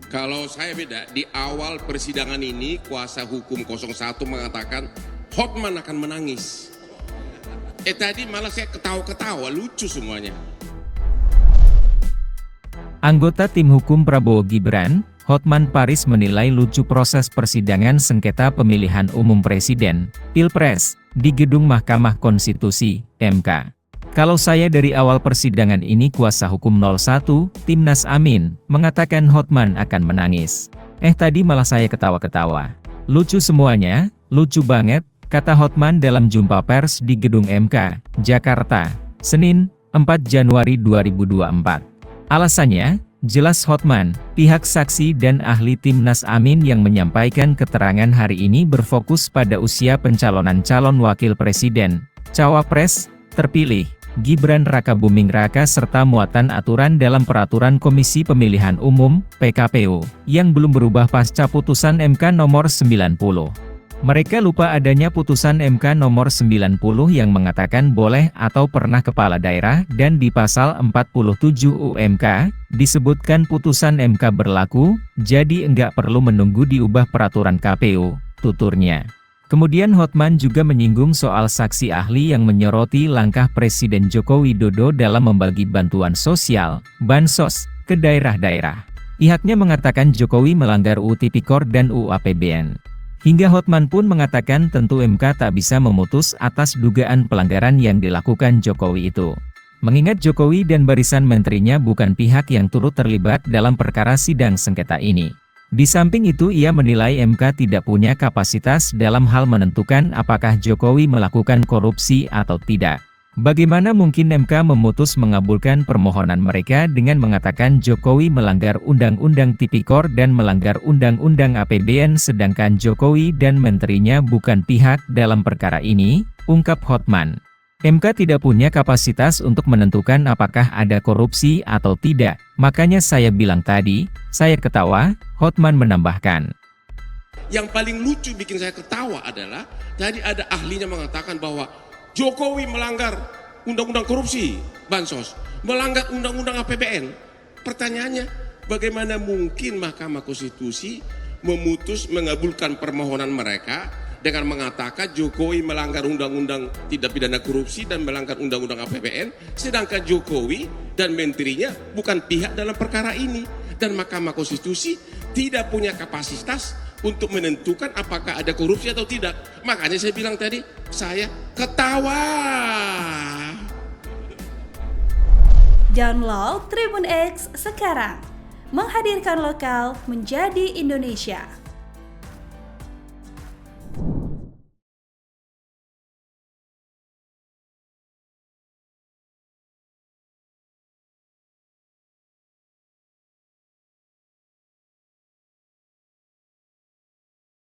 Kalau saya beda, di awal persidangan ini kuasa hukum 01 mengatakan Hotman akan menangis. Tadi malah saya ketawa-ketawa, lucu semuanya. Anggota tim hukum Prabowo Gibran, Hotman Paris menilai lucu proses persidangan sengketa pemilihan umum presiden, Pilpres, di gedung Mahkamah Konstitusi, MK. Kalau saya dari awal persidangan ini kuasa hukum 01, Timnas Amin, mengatakan Hotman akan menangis. Tadi malah saya ketawa-ketawa. Lucu semuanya, lucu banget, kata Hotman dalam jumpa pers di gedung MK, Jakarta, Senin, 4 Januari 2024. Alasannya, jelas Hotman, pihak saksi dan ahli Timnas Amin yang menyampaikan keterangan hari ini berfokus pada usia pencalonan calon wakil presiden, cawapres, terpilih, Gibran Rakabuming Raka serta muatan aturan dalam peraturan Komisi Pemilihan Umum, PKPU, yang belum berubah pasca putusan MK nomor 90. Mereka lupa adanya putusan MK nomor 90 yang mengatakan boleh atau pernah kepala daerah dan di pasal 47 UMK, disebutkan putusan MK berlaku, jadi enggak perlu menunggu diubah peraturan KPU, tuturnya. Kemudian Hotman juga menyinggung soal saksi ahli yang menyoroti langkah Presiden Joko Widodo dalam membagi bantuan sosial, bansos, ke daerah-daerah. Pihaknya mengatakan Jokowi melanggar UU Tipikor dan UU APBN. Hingga Hotman pun mengatakan tentu MK tak bisa memutus atas dugaan pelanggaran yang dilakukan Jokowi itu. Mengingat Jokowi dan barisan menterinya bukan pihak yang turut terlibat dalam perkara sidang sengketa ini. Di samping itu ia menilai MK tidak punya kapasitas dalam hal menentukan apakah Jokowi melakukan korupsi atau tidak. Bagaimana mungkin MK memutus mengabulkan permohonan mereka dengan mengatakan Jokowi melanggar Undang-Undang Tipikor dan melanggar Undang-Undang APBN sedangkan Jokowi dan menterinya bukan pihak dalam perkara ini, ungkap Hotman. MK tidak punya kapasitas untuk menentukan apakah ada korupsi atau tidak, makanya saya bilang tadi, saya ketawa, Hotman menambahkan. Yang paling lucu bikin saya ketawa adalah, tadi ada ahlinya mengatakan bahwa Jokowi melanggar Undang-Undang Korupsi, Bansos, melanggar Undang-Undang APBN. Pertanyaannya, bagaimana mungkin Mahkamah Konstitusi memutus mengabulkan permohonan mereka dengan mengatakan Jokowi melanggar Undang-Undang Tindak Pidana Korupsi dan melanggar Undang-Undang APBN, sedangkan Jokowi dan menterinya bukan pihak dalam perkara ini. Dan Mahkamah Konstitusi tidak punya kapasitas untuk menentukan apakah ada korupsi atau tidak. Makanya saya bilang tadi, saya ketawa. Download Tribun X sekarang, menghadirkan lokal menjadi Indonesia.